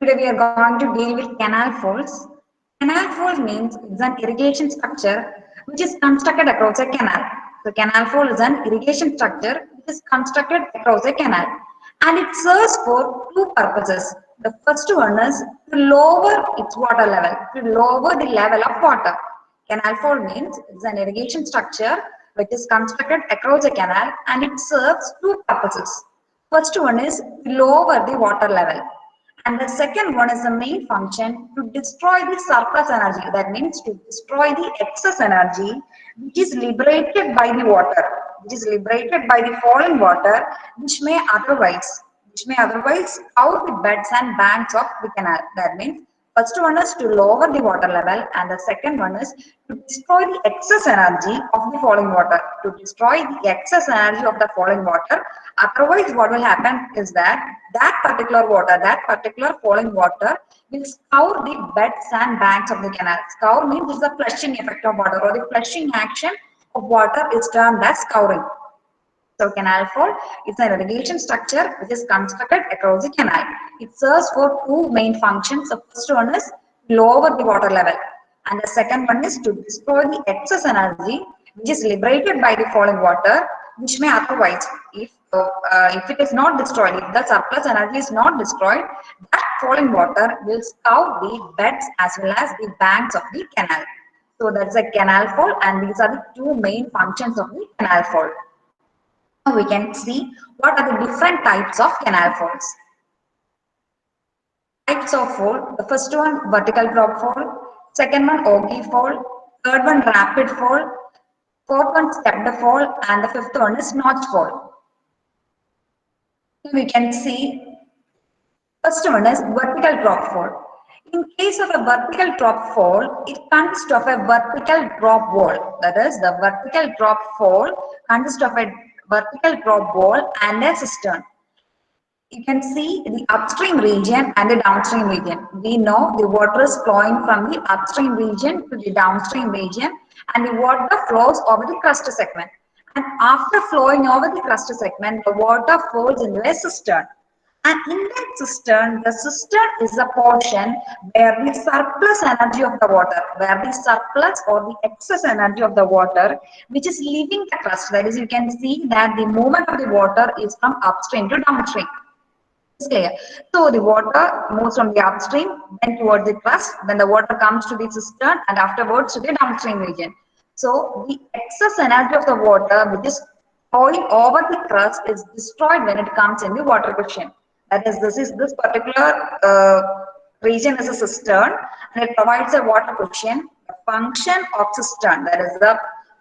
Today we are going to deal with canal folds. Canal fold means it's an irrigation structure which is constructed across a canal. So canal fold is an irrigation structure which is constructed across a canal and it serves for two purposes. The first one is to lower its water level, to lower the level of water. Canal fold means it's an irrigation structure which is constructed across a canal and it serves two purposes. First one is to lower the water level. And the second one is the main function to destroy the surplus energy. That means to destroy the excess energy which is liberated by the water, which is liberated by the falling water, which may otherwise cover the beds and banks of the canal. That means first one is to lower the water level, and the second one is to destroy the excess energy of the falling water. To destroy the excess energy of the falling water. Otherwise, what will happen is that particular water, that particular falling water will scour the beds and banks of the canal. Scour means it's the flushing effect of water, or the flushing action of water is termed as scouring. So canal fold is an irrigation structure which is constructed across the canal. It serves for two main functions. The first one is lower the water level, and the second one is to destroy the excess energy which is liberated by the falling water, which may otherwise, if it is not destroyed, if the surplus energy is not destroyed, that falling water will scour the beds as well as the banks of the canal. So that's a canal fold, and these are the two main functions of the canal fold. Now we can see what are the different types of canal folds. Types of fold. The first one vertical drop fold, second one ogee fold, third one rapid fold, fourth one stepped fold, and the fifth one is notch fold. We can see first one is vertical drop fold. In case of a vertical drop fold, it consists of a vertical drop wall. That is, the vertical drop fold consists of a vertical drop wall and a cistern. You can see the upstream region and the downstream region. We know the water is flowing from the upstream region to the downstream region, and the water flows over the crust segment. And after flowing over the crust segment, the water falls into a cistern. And in that cistern, the cistern is a portion where the surplus energy of the water, where the surplus or the excess energy of the water, which is leaving the crust. That is, you can see that the movement of the water is from upstream to downstream. It's clear. So the water moves from the upstream, then towards the crust, then the water comes to the cistern, and afterwards to the downstream region. So the excess energy of the water, which is flowing over the crust, is destroyed when it comes in the water cushion. That is, this particular region is a cistern, and it provides a water cushion. The function of cistern, that is, the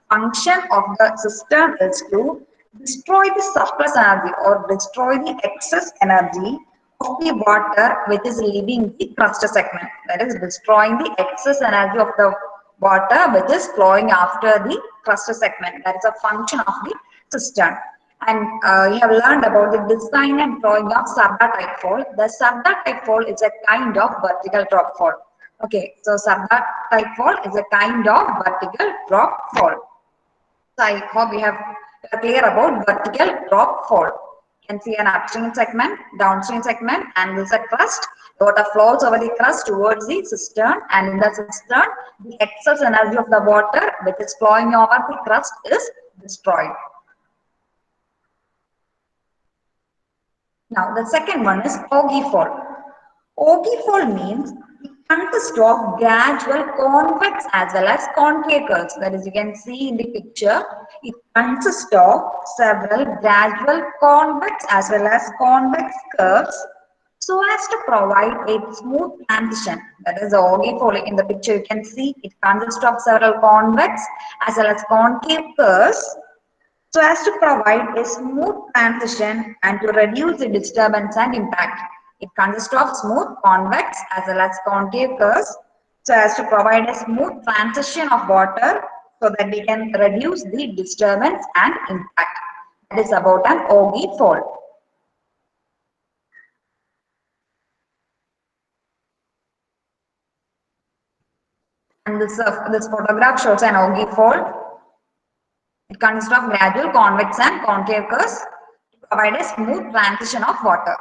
function of the cistern is to destroy the surplus energy or destroy the excess energy of the water which is leaving the crust segment. That is, destroying the excess energy of the water which is flowing after the crust segment. That is a function of the cistern. And you have learned about the design and drawing of Sarda type fold. The Sarda type fold is a kind of vertical drop fold. Okay, so Sarda type fold is a kind of vertical drop fold. So I hope we have clear about vertical drop fold. You can see an upstream segment, downstream segment, and this is a crust. The water flows over the crust towards the cistern, and in the cistern, the excess energy of the water which is flowing over the crust is destroyed. Now, the second one is ogee fold. Ogee fold means it consists of gradual convex as well as concave curves. That is, you can see in the picture, it consists of several gradual convex as well as convex curves so as to provide a smooth transition. That is the ogee fold. In the picture, you can see it consists of several convex as well as concave curves so as to provide a smooth transition and to reduce the disturbance and impact. It consists of smooth, convex as well as concave curves so as to provide a smooth transition of water so that we can reduce the disturbance and impact. That is about an ogee fold. And this photograph shows an ogee fold. It consists of gradual convex and concave curves to provide a smooth transition of water.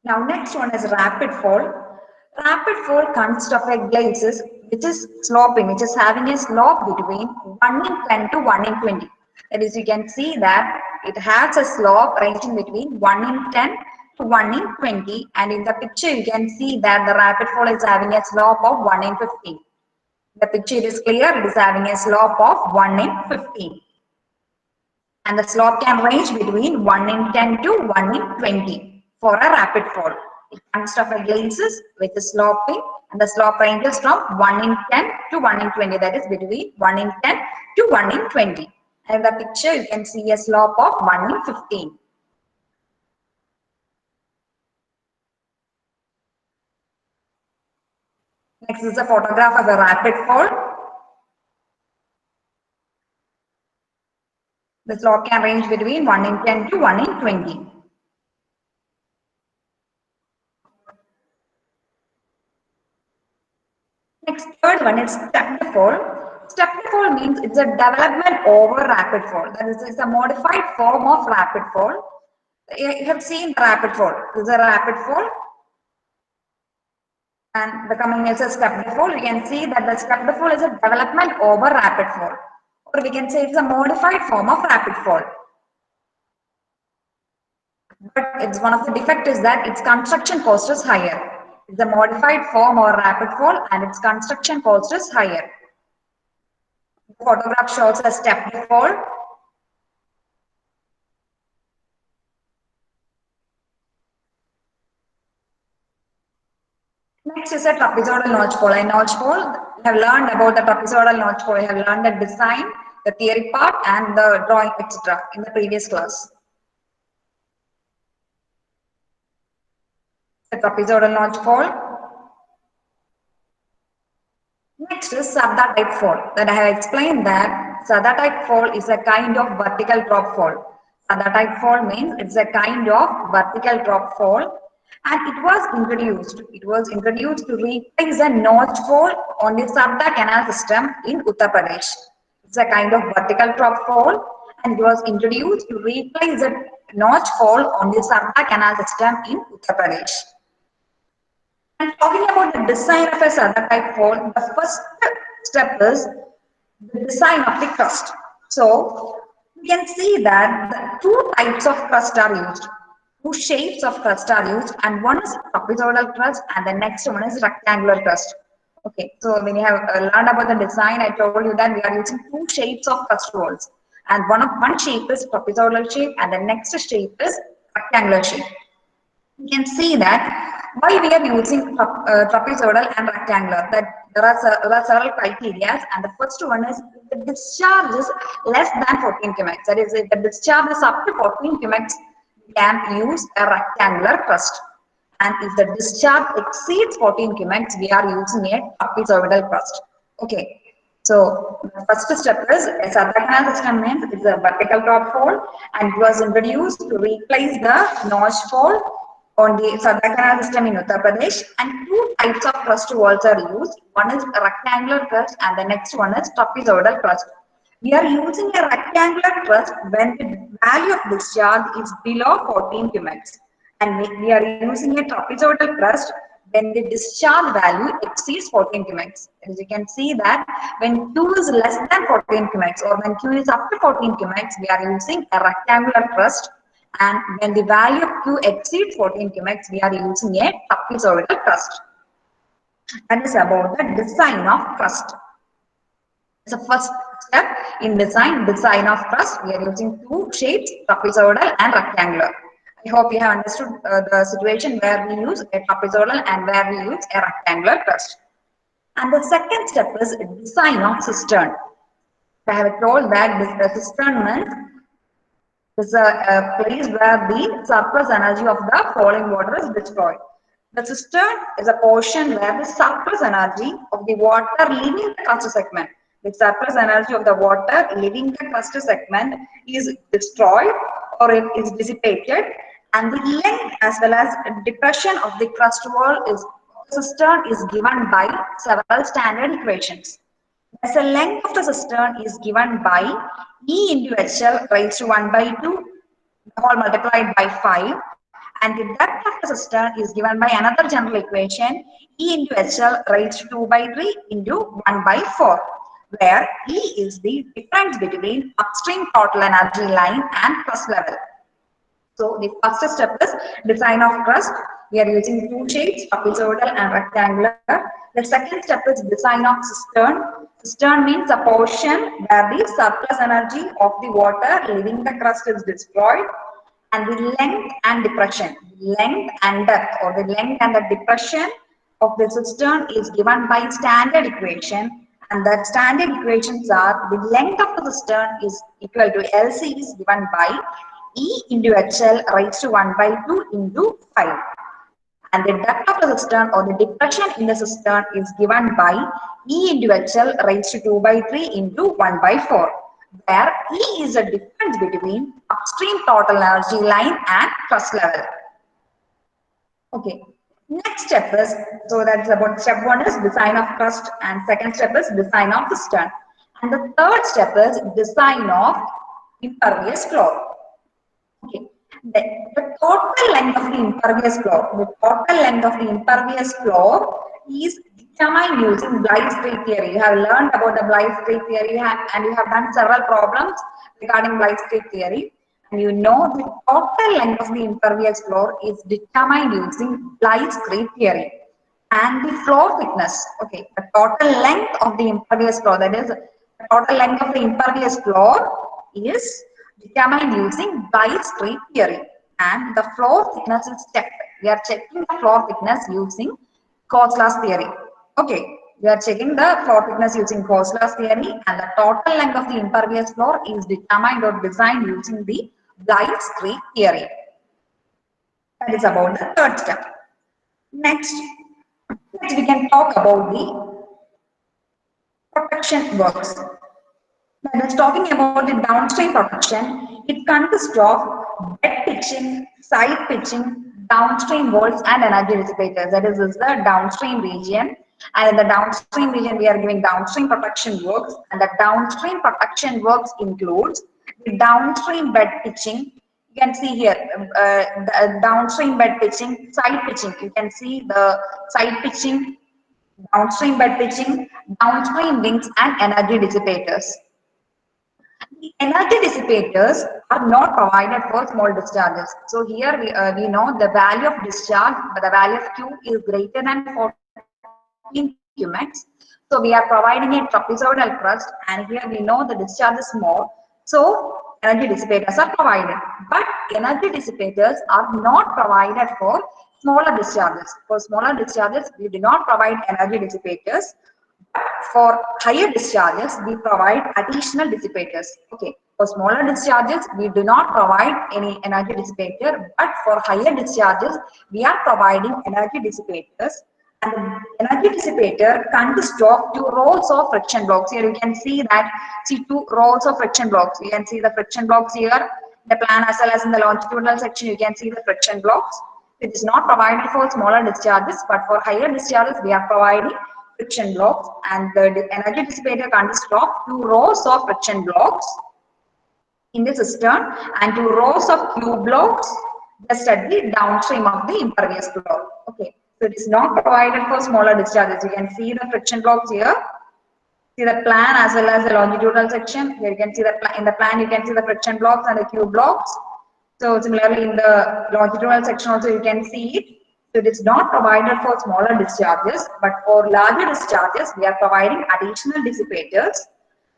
Now next one is rapid fall. Rapid fall consists of a glacis which is sloping, which is having a slope between 1 in 10 to 1 in 20. That is, you can see that it has a slope ranging between 1 in 10 to 1 in 20, and in the picture you can see that the rapid fall is having a slope of 1 in 15. The picture is clear, it is having a slope of 1 in 15. And the slope can range between 1 in 10 to 1 in 20 for a rapid fall. It consists of a glacis with a sloping, and the slope ranges from 1 in 10 to 1 in 20, that is between 1 in 10 to 1 in 20. And in the picture you can see a slope of 1 in 15. Next is a photograph of a rapid fall. The slope can range between 1 in 10 to 1 in 20. Next, third one is stepped fall. Stepped fall means it's a development over rapid fall. That is, it's a modified form of rapid fall. You have seen the rapid fall. This is a rapid fall. And the coming is a stepped fall. You can see that the stepped fall is a development over rapid fall. Or we can say it's a modified form of rapid fall. But it's one of the defect is that its construction cost is higher. It's a modified form or rapid fall and its construction cost is higher. The photograph shows a stepped fall. Next is a trapezoidal notch fall. A notch fall, we have learned about the trapezoidal notch fall. We have learned the design, the theory part and the drawing, etc. in the previous class. The trapezoidal notch fall. Next is Sarda type fall. That I have explained that Sarda type fall is a kind of vertical drop fall. Sarda type fall means it's a kind of vertical drop fall, and it was introduced. It was introduced to replace a notch fall on the Sarda canal system in Uttar Pradesh. It's a kind of vertical drop fall, and it was introduced to replace a notch fall on the Sarda canal system in Uttar Pradesh. And talking about the design of a Sarda type fall, the first step is the design of the crust. So you can see that the two types of crust are used. Two shapes of crust are used, and one is trapezoidal crust and the next one is rectangular crust. Okay, so when you have learned about the design, I told you that we are using two shapes of crust walls, and one shape is trapezoidal shape and the next shape is rectangular shape. You can see that why we are using trapezoidal and rectangular, that there are several criteria, and the first one is the discharge is less than 14 cumecs. That is, if the discharge is up to 14 cumecs, we can use a rectangular crust. And if the discharge exceeds 14 cumecs, we are using a trapezoidal crust. Okay. So the first step is a Sarda canal system means it's a vertical drop fall, and it was introduced to replace the notch fall on the Sarda canal system in Uttar Pradesh, and two types of crust walls are used. One is a rectangular crust and the next one is trapezoidal crust. We are using a rectangular crust when the value of discharge is below 14 cumecs, and we are using a trapezoidal crust when the discharge value exceeds 14 cumecs. As you can see that when Q is less than 14 cumecs or when Q is up to 14 cumecs, we are using a rectangular crust. And when the value of Q exceeds 14 cumecs, we are using a trapezoidal crust. That is about the design of crust. It's the first step in design of crust. We are using two shapes, trapezoidal and rectangular. I hope you have understood the situation where we use a trapezoidal and where we use a rectangular crust. And the second step is design of cistern. I have told that the cistern means is a place where the surplus energy of the falling water is destroyed. The cistern is a portion where the surplus energy of the water leaving the crust segment, the surplus energy of the water leaving the crust segment is destroyed or it is dissipated, and the length as well as depression of the crust wall is cistern is given by several standard equations. As the length of the cistern is given by E into HL raised to 1 by 2, the whole multiplied by 5, And the depth of the cistern is given by another general equation, E into HL raised to 2 by 3 into 1 by 4, where E is the difference between upstream total energy line and crust level. So the first step is design of crust. We are using two shapes, trapezoidal and rectangular. The second step is design of cistern. Cistern means a portion where the surplus energy of the water leaving the crust is destroyed, and the length and depression, length and depth, or the length and the depression of the cistern is given by standard equation, and that standard equations are the length of the cistern is equal to LC is given by E into HL raised to 1 by 2 into 5, and the depth of the cistern or the depression in the cistern is given by E into HL raised to 2 by 3 into 1 by 4, where E is the difference between upstream total energy line and crust level. Okay, next step is, so that's about step 1 is design of crust, and second step is design of cistern, and the third step is design of impervious floor. Okay. The total length of the impervious floor is determined using Blythe theory. You have learned about the Blythe theory and you have done several problems regarding Blythe theory. And you know the total length of the impervious floor is determined using Blythe theory. And the floor thickness, okay, the total length of the impervious floor, that is, the total length of the impervious floor is determined using Blythe theory, and the floor thickness is checked. We are checking the floor thickness using Kohl's theory. Okay, we are checking the floor thickness using Kohl's theory, and the total length of the impervious floor is determined or designed using the Blythe theory. That is about the third step. Next we can talk about the protection works. When it's talking about the downstream protection, it consists of bed pitching, side pitching, downstream walls, and energy dissipators. That is the downstream region. And in the downstream region, we are giving downstream protection works. And the downstream protection works includes the downstream bed pitching. You can see here the downstream bed pitching, side pitching. You can see the side pitching, downstream bed pitching, downstream links, and energy dissipators. The energy dissipators are not provided for small discharges. So here we know the value of discharge, but the value of Q is greater than 14 cumex. So we are providing a trapezoidal crust, and here we know the discharge is more. So energy dissipators are provided, but energy dissipators are not provided for smaller discharges. For smaller discharges, we do not provide energy dissipators. For higher discharges, we provide additional dissipators. Okay. For smaller discharges, we do not provide any energy dissipator, but for higher discharges, we are providing energy dissipators. And the energy dissipator consists of two rows of friction blocks. Here you can see that, see two rows of friction blocks. You can see the friction blocks here, the plan as well as in the longitudinal section, you can see the friction blocks. It is not provided for smaller discharges, but for higher discharges, we are providing friction blocks, and the energy dissipator consists of two rows of friction blocks in the cistern and two rows of Q blocks just at the downstream of the impervious floor. Okay, so it is not provided for smaller discharges. You can see the friction blocks here. See the plan as well as the longitudinal section. Here you can see that in the plan you can see the friction blocks and the Q blocks. So similarly in the longitudinal section also you can see it. So it is not provided for smaller discharges, but for larger discharges, we are providing additional dissipators.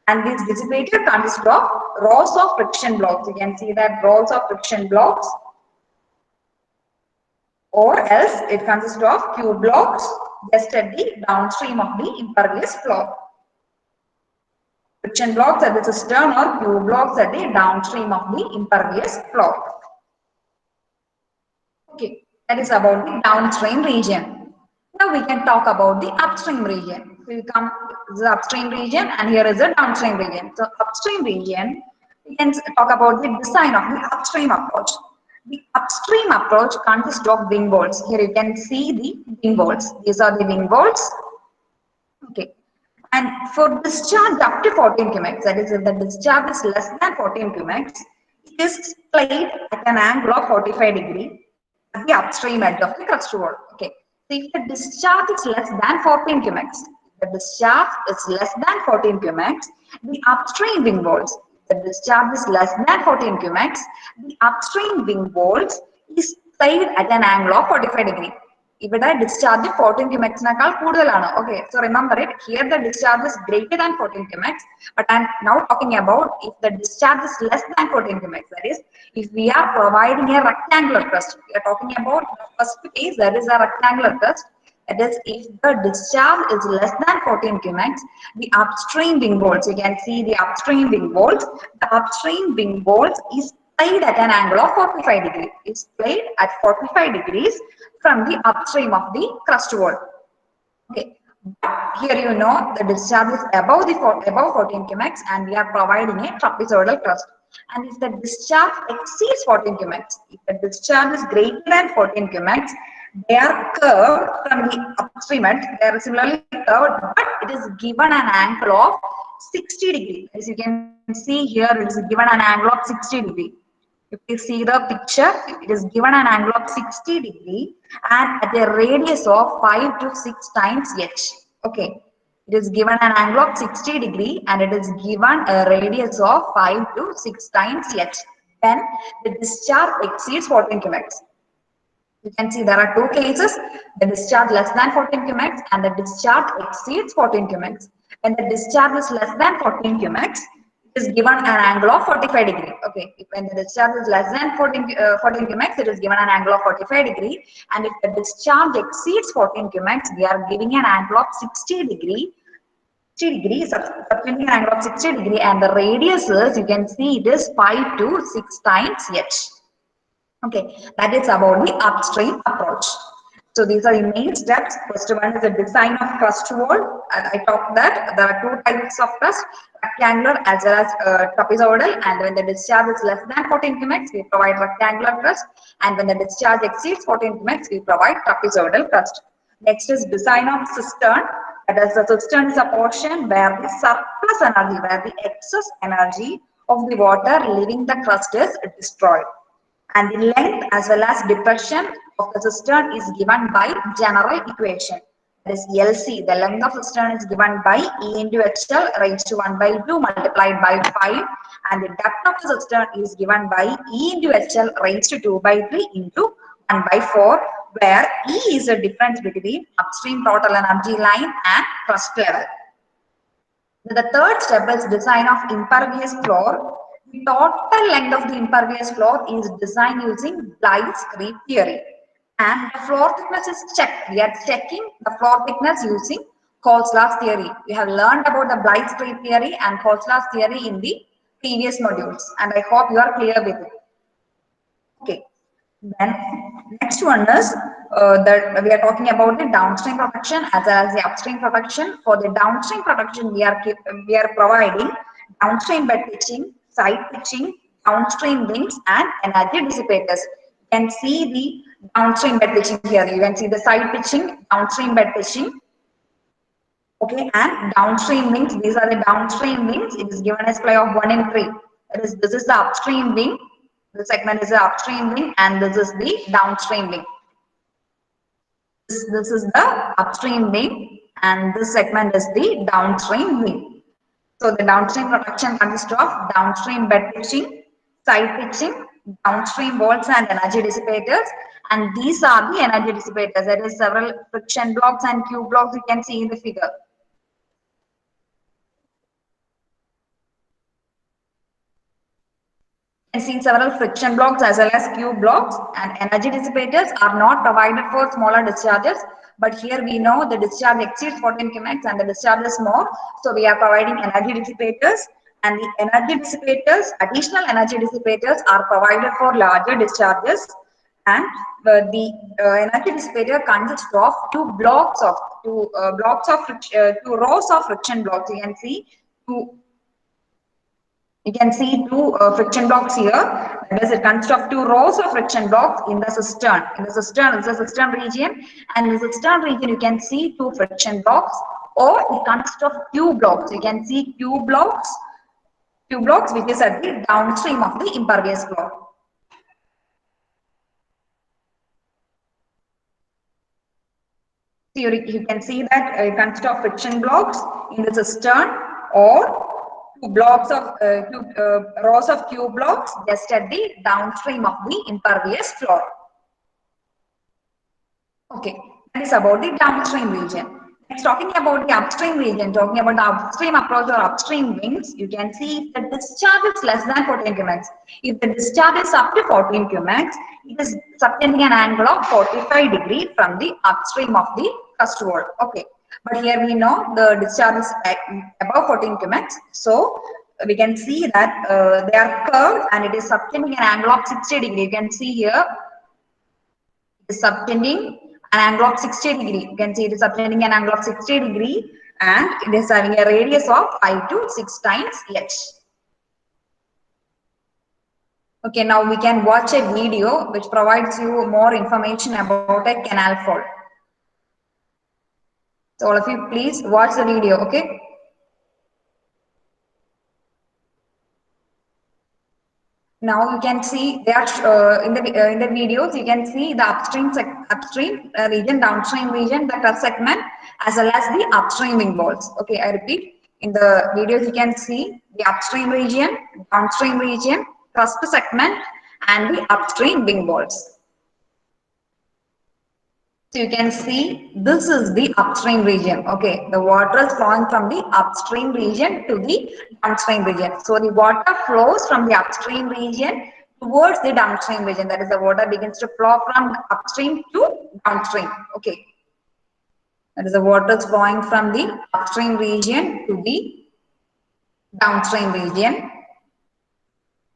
And this dissipator consists of rows of friction blocks. You can see that rows of friction blocks, or else it consists of Q blocks just at the downstream of the impervious floor. Friction blocks at the cistern or Q blocks at the downstream of the impervious floor. Okay. That is about the downstream region. Now we can talk about the upstream region. So we come to the upstream region, and here is the downstream region. So upstream region, we can talk about the design of the upstream approach. The upstream approach consists of wing bolts. Here you can see the wing bolts. These are the wing bolts. Okay. And for discharge up to 14 cumex, that is if the discharge is less than 14 cumex, it is played at an angle of 45 degree. at the upstream edge of the crust wall. Okay. So if the discharge is less than 14 qmax, the discharge is less than 14 qmax, the upstream wing walls, the discharge is less than 14 qmax, the upstream wing walls is played at an angle of 45 degree. ഇവിടെ discharge 14 qmax-നേക്കാൾ കൂടുതലാണ്. Okay, so remember it. Here the discharge is greater than 14 qmax, but I'm now talking about if the discharge is less than 14 qmax. That is, if we are providing a rectangular crust, we are talking about the first case, that is a rectangular crust. That is, if the discharge is less than 14 qmax, the upstream wing walls, you can see the upstream wing walls, the upstream wing walls is played at an angle of 45 degrees. It's played at 45 degrees from the upstream of the crust wall. Okay. Here you know the discharge is above 14 qmax and we are providing a trapezoidal crust. And if the discharge exceeds 14 qmax, if the discharge is greater than 14 qmax, they are curved from the upstream edge. They are similarly curved, but it is given an angle of 60 degree. As you can see here, it is given an angle of 60 degree. If you see the picture, it is given an angle of 60 degree and at a radius of 5 to 6 times h. Okay, it is given an angle of 60 degree and it is given a radius of 5 to 6 times h. Then the discharge exceeds 14 qmax. You can see there are two cases, the discharge less than 14 qmax and the discharge exceeds 14 qmax. When the discharge is less than 14 qmax, it is given an angle of 45 degree. Okay, when the discharge is less than 14 qmax, it is given an angle of 45 degree. And if the discharge exceeds 14 qmax, we are giving an angle of 60 degree. 60 degree, subtending an angle of 60 degree, and the radius is, you can see it is 5 to 6 times h. Okay, that is about the upstream approach. So these are the main steps. First one is the design of crust wall. I talked that there are two types of crust, rectangular as well as trapezoidal. And when the discharge is less than 14 qmax, we provide rectangular crust. And when the discharge exceeds 14 qmax, we provide trapezoidal crust. Next is design of cistern. That is, the cistern is a portion where the surplus energy, where the excess energy of the water leaving the crust is destroyed. And the length as well as depression of the cistern is given by general equation. That is LC. The length of cistern is given by E into HL raised to 1 by 2 multiplied by 5. And the depth of the cistern is given by E into HL raised to 2 by 3 into 1 by 4, where E is the difference between upstream total energy line and crust level. The third step is design of impervious floor. The total length of the impervious floor is designed using Blythe's creep theory. And the floor thickness is checked. We are checking the floor thickness using Colesla's theory. We have learned about the Blythe's creep theory and Colesla's theory in the previous modules. And I hope you are clear with it. Okay. Then next one is that we are talking about the downstream protection as well as the upstream protection. For the downstream protection, we are providing downstream bed pitching, side pitching, downstream wings, and energy dissipators. You can see the downstream bed pitching here. You can see the side pitching, downstream bed pitching. Okay, and downstream wings. These are the downstream wings. It is given as play of 1 in 3. This is the upstream wing. This segment is the upstream wing, and this is the downstream wing. This is the upstream wing, and this segment is the downstream wing. So the downstream protection consists of downstream bed pitching, side pitching, downstream walls and energy dissipators. And these are the energy dissipators. There is several friction blocks and Q blocks you can see in the figure. You can see several friction blocks as well as Q blocks, and energy dissipators are not provided for smaller discharges. But here we know the discharge exceeds 14 qmax and the discharge is more. So we are providing energy dissipators, and the energy dissipators, additional energy dissipators are provided for larger discharges. And the energy dissipator consists of two rows of friction blocks. You can see two friction blocks here. That is, it consists of 2 rows of friction blocks in the cistern. In the cistern, it's the cistern region, and in the cistern region, you can see 2 friction blocks, or it consists of Q blocks. You can see Q blocks, which is at the downstream of the impervious floor. So you can see that it consists of friction blocks in the cistern or two rows of tube blocks just at the downstream of the impervious floor. Okay, that is about the downstream region. Next, talking about the upstream region, talking about the upstream approach or upstream wings, you can see if the discharge is less than 14 qmax. If the discharge is up to 14 qmax, it is subtending an angle of 45 degrees from the upstream of the crust wall. Okay, but here we know the discharge is above 14 qmax, so we can see that they are curved and it is subtending an angle of 60 degrees. You can see here is subtending an angle of 60 degree. You can see it is subtending an angle of 60 degree and it is having a radius of 5 to 6 times h. Okay, now we can watch a video which provides you more information about a canal fault. So all of you please watch the video, okay? Now you can see they are in the videos you can see the upstream region, downstream region, the crust segment as well as the upstream wing walls. Okay, I repeat, in the videos you can see the upstream region, downstream region, crust segment and the upstream wing walls. So you can see this is the upstream region. Okay, the water is flowing from the upstream region to the downstream region. So the water flows from the upstream region towards the downstream region. That is, the water begins to flow from upstream to downstream. Okay, that is, the water is flowing from the upstream region to the downstream region.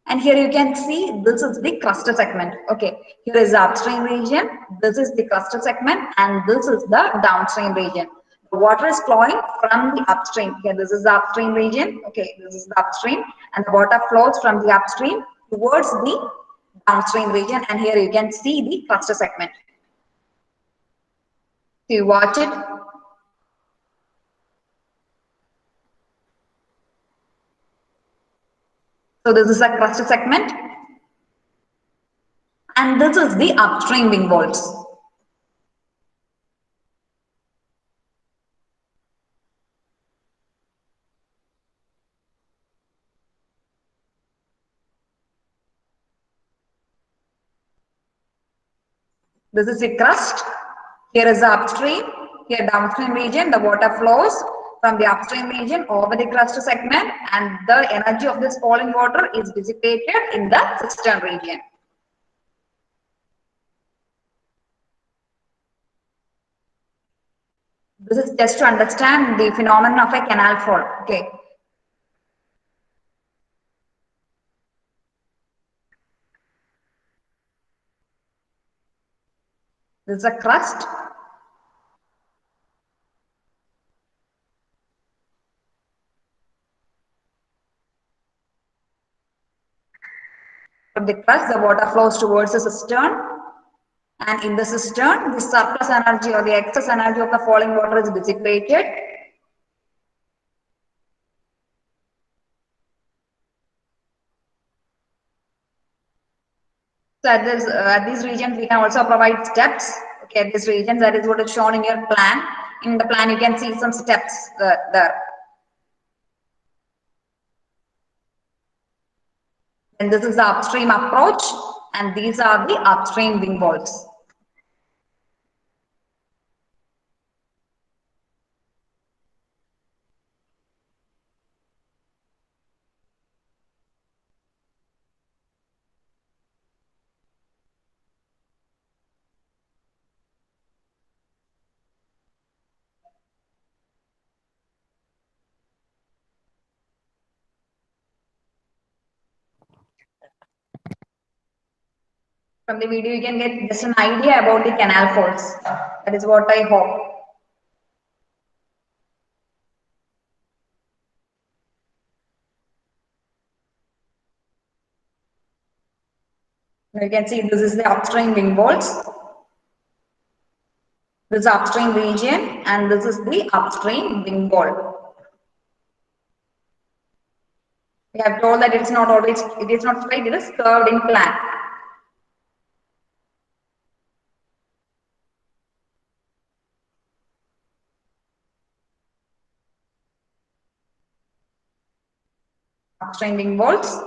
And here you can see this is the cluster segment. Okay, here is the upstream region, this is the cluster segment, and this is the downstream region. The water is flowing from the upstream. Here, this is the upstream region. Okay, this is the upstream, and the water flows from the upstream towards the downstream region. And here you can see the cluster segment. So you watch it. So this is a cluster segment. And this is the upstream wing walls. This is the crust. Here is the upstream. Here downstream region, the water flows from the upstream region over the crust segment, and the energy of this falling water is dissipated in the cistern region. This is just to understand the phenomenon of a canal fault. Okay. This is a crust. From the crust, the water flows towards the cistern, and in the cistern, the surplus energy or the excess energy of the falling water is dissipated. So at these regions, we can also provide steps. Okay, at this region, that is what is shown in your plan. In the plan, you can see some steps there. And this is the upstream approach, and these are the upstream wing walls. From the video, you can get just an idea about the canal faults. That is what I hope. You can see this is the upstream wing walls. This is upstream region, and this is the upstream wing wall. We have told that it is not always, it is not straight, it is curved in plan. upstream wing walls.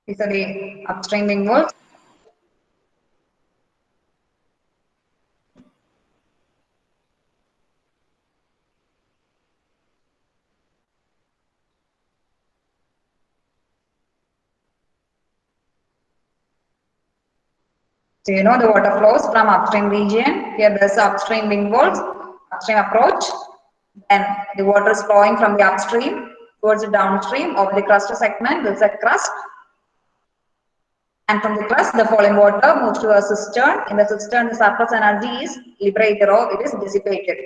These are the upstream wing walls. So you know the water flows from upstream region. Here there's upstream wing walls, upstream approach. Then the water is flowing from the upstream towards the downstream of the crust segment. There's a crust. And from the crust, the falling water moves to a cistern. In the cistern, the surplus energy is liberated or it is dissipated.